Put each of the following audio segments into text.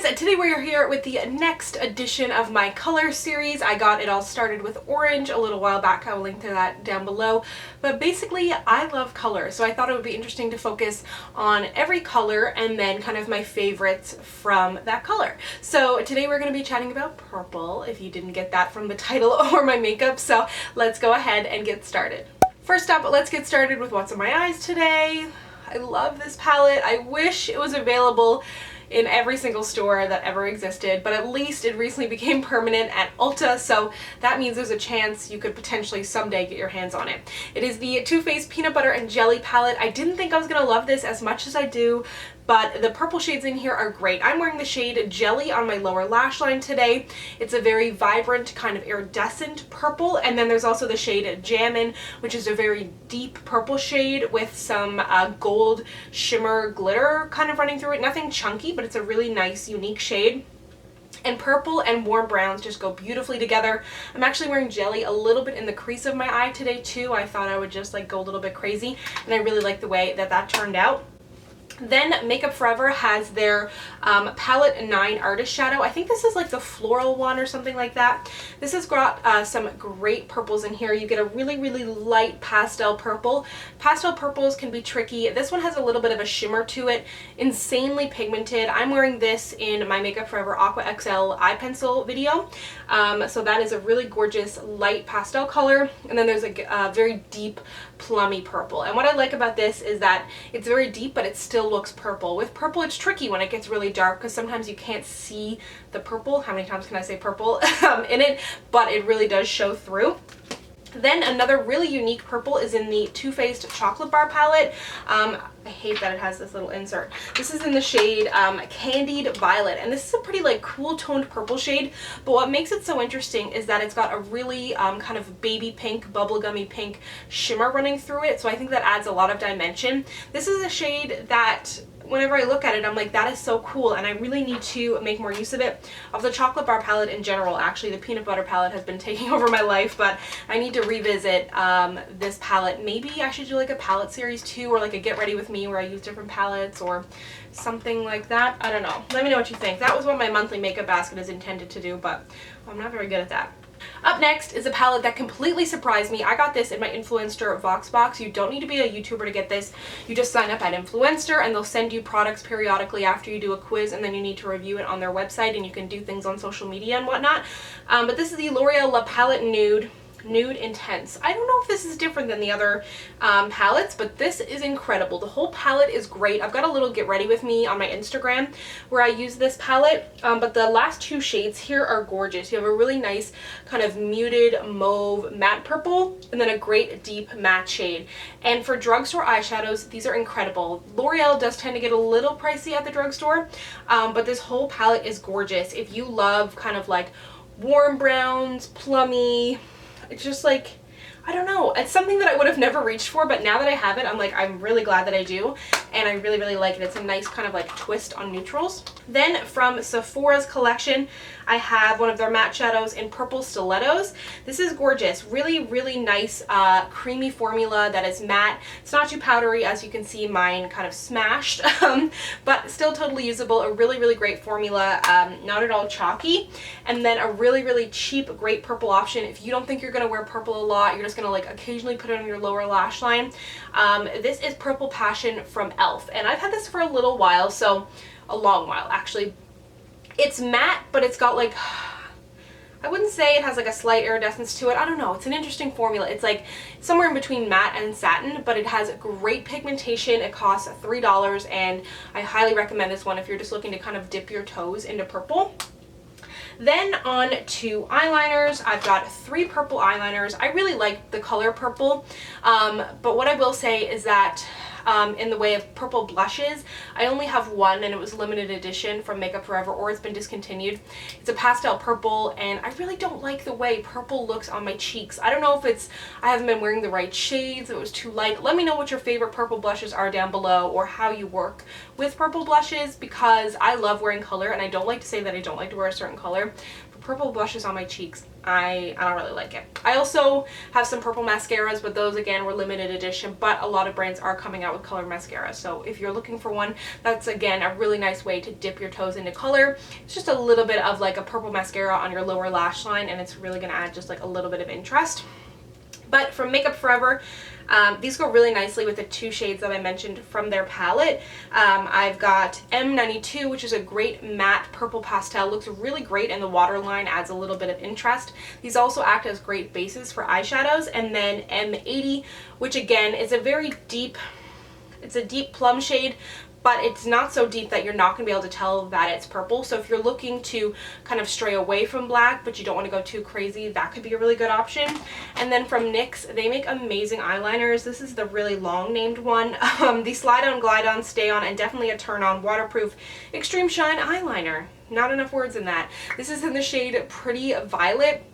guys, today we are here with the next edition of my color series. I got it all started with orange a little while back. I will link to that down below. But basically, I love color, so I thought it would be interesting to focus on every color and then kind of my favorites from that color. So today we're going to be chatting about purple, if you didn't get that from the title or my makeup. So let's go ahead and get started. First up, let's get started with what's on my eyes today. I love this palette. I wish it was available in every single store that ever existed, but at least it recently became permanent at Ulta, so that means there's a chance you could potentially someday get your hands on it. It is the Too Faced Peanut Butter and Jelly palette. I didn't think I was gonna love this as much as I do, but the purple shades in here are great. I'm wearing the shade Jelly on my lower lash line today. It's a very vibrant, kind of iridescent purple, and then there's also the shade Jammin', which is a very deep purple shade with some gold shimmer glitter kind of running through it. Nothing chunky, but it's a really nice, unique shade. And purple and warm browns just go beautifully together. I'm actually wearing Jelly a little bit in the crease of my eye today too. I thought I would just like go a little bit crazy, and I really like the way that that turned out. Then Makeup Forever has their Palette 9 Artist Shadow. I think this is like the floral one or something like that. This has got some great purples in here. You get a really, really light pastel purple. Pastel purples can be tricky. This one has a little bit of a shimmer to it. Insanely pigmented. I'm wearing this in my Makeup Forever Aqua XL eye pencil video. So that is a really gorgeous light pastel color. And then there's a very deep plummy purple. And what I like about this is that it's very deep, but it still looks purple. With purple, it's tricky when it gets really dark because sometimes you can't see the purple. How many times can I say purple in it? But it really does show through. Then another really unique purple is in the Too Faced Chocolate Bar palette. I hate that it has this little insert. This is in the shade Candied Violet, and this is a pretty like cool toned purple shade, but what makes it so interesting is that it's got a really kind of baby pink, bubblegummy pink shimmer running through it, so I think that adds a lot of dimension. This is a shade that whenever I look at it, I'm like, that is so cool, and I really need to make more use of it. Of the chocolate bar palette in general, actually, the peanut butter palette has been taking over my life, but I need to revisit this palette. Maybe I should do like a palette series too, or like a get ready with me where I use different palettes or something like that. I don't know. Let me know what you think. That was what my monthly makeup basket is intended to do, but I'm not very good at that. Up next is a palette that completely surprised me. I got this in my Influencer Vox box. You don't need to be a YouTuber to get this. You just sign up at Influencer and they'll send you products periodically after you do a quiz, and then you need to review it on their website, and you can do things on social media and whatnot. But this is the L'Oreal La Palette Nude Intense. I don't know if this is different than the other palettes, but this is incredible. The whole palette is great. I've got a little get ready with me on my Instagram where I use this palette, but the last two shades here are gorgeous. You have a really nice kind of muted mauve matte purple, and then a great deep matte shade. And for drugstore eyeshadows, these are incredible. L'Oreal does tend to get a little pricey at the drugstore, but this whole palette is gorgeous. If you love kind of like warm browns, plummy, it's just like, I don't know, it's something that I would have never reached for, but now that I have it, I'm like, I'm really glad that I do, and I really, really like it. It's a nice kind of like twist on neutrals. Then from Sephora's collection, I have one of their matte shadows in Purple Stilettos. This is gorgeous. Really, really nice creamy formula that is matte. It's not too powdery, as you can see mine kind of smashed, but still totally usable. A really, really great formula, not at all chalky. And then a really, really cheap, great purple option. If you don't think you're gonna wear purple a lot, you're just gonna like occasionally put it on your lower lash line. This is Purple Passion from e.l.f. and I've had this for a little while, so a long while actually. It's matte, but it's got like, I wouldn't say it has like a slight iridescence to it. I don't know. It's an interesting formula. It's like somewhere in between matte and satin, but it has great pigmentation. It costs $3, and I highly recommend this one if you're just looking to kind of dip your toes into purple. Then on to eyeliners. I've got 3 purple eyeliners. I really like the color purple, but what I will say is that in the way of purple blushes, I only have one, and it was limited edition from Makeup Forever, or it's been discontinued. It's a pastel purple, and I really don't like the way purple looks on my cheeks. I don't know if it's I haven't been wearing the right shades, it was too light. Let me know what your favorite purple blushes are down below, or how you work with purple blushes, because I love wearing color, and I don't like to say that I don't like to wear a certain color. But purple blushes on my cheeks, I don't really like it. I also have some purple mascaras, but those again were limited edition, but a lot of brands are coming out with with color mascara. So if you're looking for one, that's again a really nice way to dip your toes into color. It's just a little bit of like a purple mascara on your lower lash line, and it's really going to add just like a little bit of interest. But from Makeup Forever, these go really nicely with the two shades that I mentioned from their palette. I've got M92, which is a great matte purple pastel. Looks really great in the waterline, adds a little bit of interest. These also act as great bases for eyeshadows. And then M80, which again is a very deep, it's a deep plum shade, but it's not so deep that you're not going to be able to tell that it's purple. So if you're looking to kind of stray away from black, but you don't want to go too crazy, that could be a really good option. And then from NYX, they make amazing eyeliners. This is the really long named one. The Slide On, Glide On, Stay On, and definitely a Turn On waterproof Extreme Shine eyeliner. Not enough words in that. This is in the shade Pretty Violet.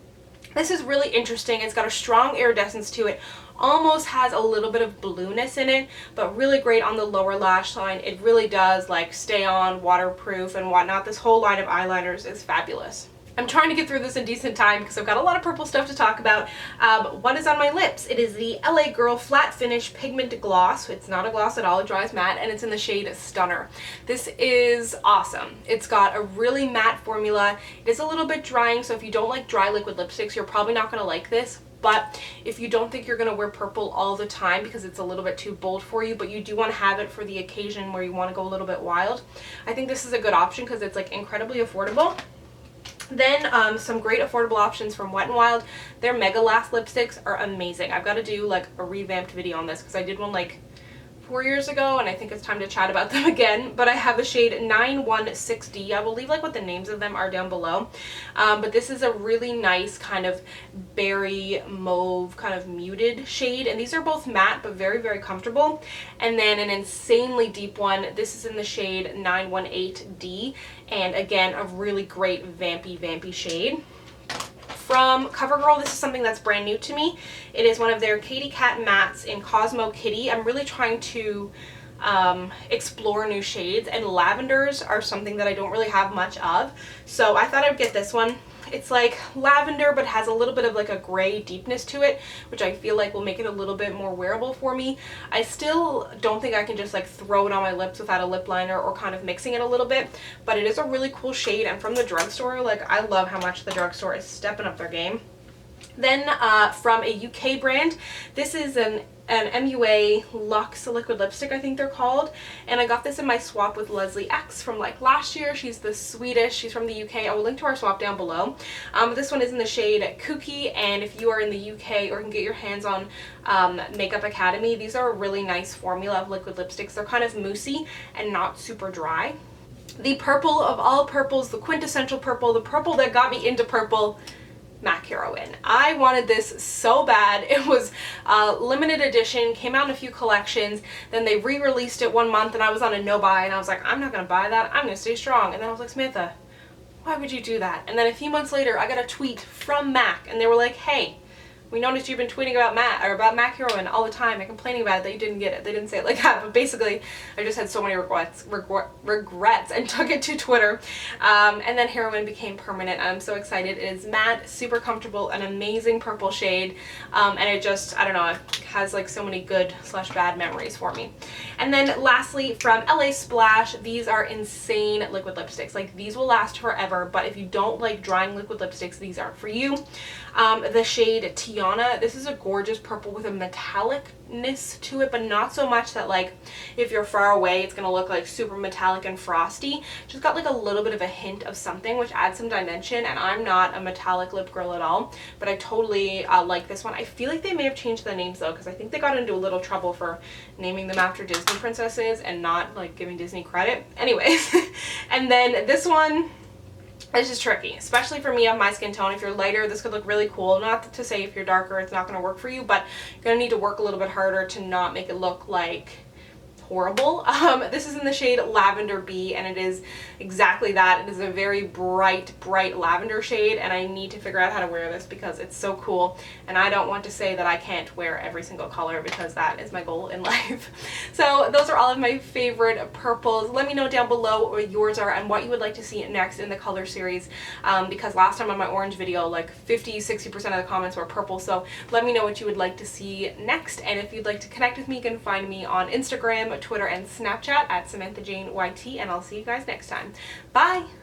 This is really interesting. It's got a strong iridescence to it. Almost has a little bit of blueness in it, but really great on the lower lash line. It really does like stay on, waterproof and whatnot. This whole line of eyeliners is fabulous. I'm trying to get through this in decent time because I've got a lot of purple stuff to talk about. What is on my lips? It is the LA Girl Flat Finish Pigment Gloss. It's not a gloss at all, it dries matte, and it's in the shade Stunner. This is awesome. It's got a really matte formula. It is a little bit drying, so if you don't like dry liquid lipsticks, you're probably not going to like this. But if you don't think you're going to wear purple all the time because it's a little bit too bold for you, but you do want to have it for the occasion where you want to go a little bit wild, I think this is a good option because it's like incredibly affordable. Then some great affordable options from Wet n Wild. Their Mega Last lipsticks are amazing. I've got to do like a revamped video on this because I did one like 4 years ago, and I think it's time to chat about them again. But I have the shade 916D. I will leave like what the names of them are down below. But this is a really nice kind of berry mauve kind of muted shade, and these are both matte but very, very comfortable. And then an insanely deep one. This is in the shade 918D, and again a really great vampy shade. From CoverGirl, this is something that's brand new to me. It is one of their Katy Kat mattes in Cosmo Kitty. I'm really trying to explore new shades, and lavenders are something that I don't really have much of. So I thought I'd get this one. It's like lavender but has a little bit of like a gray deepness to it, which I feel like will make it a little bit more wearable for me. I still don't think I can just like throw it on my lips without a lip liner or kind of mixing it a little bit, but it is a really cool shade, and from the drugstore, like I love how much the drugstore is stepping up their game. Then from a UK brand, this is an MUA Luxe liquid lipstick, I think they're called, and I got this in my swap with Leslie X from like last year. She's the Swedish, she's from the UK. I will link to our swap down below. This one is in the shade Kooky, and if you are in the UK or can get your hands on Makeup Academy, these are a really nice formula of liquid lipsticks. They're kind of moussey and not super dry. The purple of all purples, the quintessential purple, the purple that got me into purple, MAC Heroine. I wanted this so bad. It was limited edition, came out in a few collections, then they re-released it 1 month and I was on a no buy, and I was like, I'm not gonna buy that, I'm gonna stay strong. And then I was like, Samantha, why would you do that? And then a few months later I got a tweet from MAC and they were like, hey, we noticed you've been tweeting about MAC Heroine all the time and complaining about it, that you didn't get it. They didn't say it like that, but basically I just had so many regrets and took it to Twitter. And then Heroine became permanent. I'm so excited. It is matte, super comfortable, an amazing purple shade, and it just, I don't know, it has like so many good / bad memories for me. And then lastly, from LA Splash, these are insane liquid lipsticks. Like, these will last forever, but if you don't like drying liquid lipsticks, these aren't for you. The shade Tiana, this is a gorgeous purple with a metallicness to it, but not so much that like if you're far away it's gonna look like super metallic and frosty. Just got like a little bit of a hint of something, which adds some dimension, and I'm not a metallic lip girl at all, but I totally like this one. I feel like they may have changed the names though, because I think they got into a little trouble for naming them after Disney princesses and not like giving Disney credit. Anyways, and then this one, it's just tricky, especially for me on my skin tone. If you're lighter, this could look really cool. Not to say if you're darker, it's not going to work for you, but you're going to need to work a little bit harder to not make it look like horrible. This is in the shade Lavender Bee, and it is exactly that. It is a very bright lavender shade, and I need to figure out how to wear this because it's so cool, and I don't want to say that I can't wear every single color because that is my goal in life. So those are all of my favorite purples. Let me know down below what yours are and what you would like to see next in the color series, because last time on my orange video, like 50-60% of the comments were purple, so let me know what you would like to see next. And if you'd like to connect with me, you can find me on Instagram, Twitter, and Snapchat at SamanthaJaneYT, and I'll see you guys next time. Bye!